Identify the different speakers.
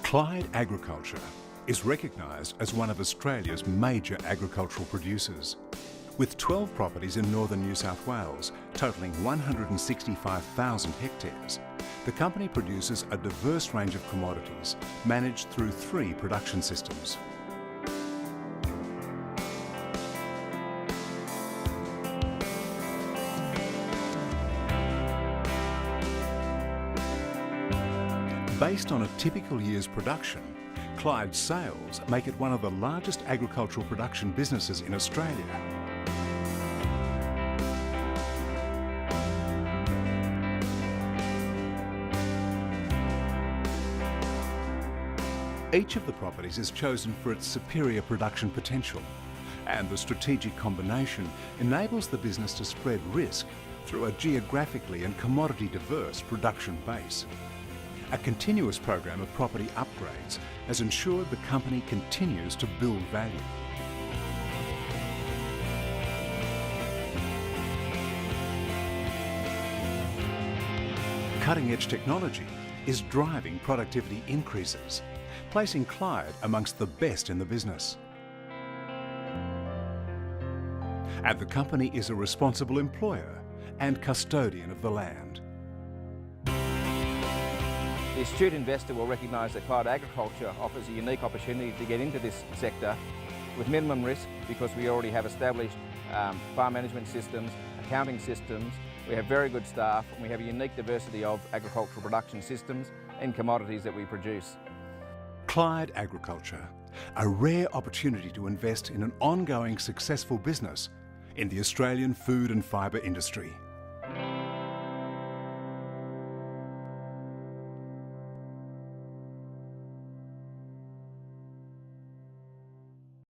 Speaker 1: Clyde Agriculture is recognised as one of Australia's major agricultural producers. With 12 properties in northern New South Wales, totalling 165,000 hectares, the company produces a diverse range of commodities managed through 3 production systems. Based on a typical year's production, Clyde's sales make it one of the largest agricultural production businesses in Australia. Each of the properties is chosen for its superior production potential, and the strategic combination enables the business to spread risk through a geographically and commodity diverse production base. A continuous program of property upgrades has ensured the company continues to build value. Cutting-edge technology is driving productivity increases, placing Clyde amongst the best in the business. And the company is a responsible employer and custodian of the land.
Speaker 2: The astute investor will recognise that Clyde Agriculture offers a unique opportunity to get into this sector with minimum risk, because we already have established farm management systems, accounting systems, we have very good staff, and we have a unique diversity of agricultural production systems and commodities that we produce.
Speaker 1: Clyde Agriculture, a rare opportunity to invest in an ongoing successful business in the Australian food and fibre industry.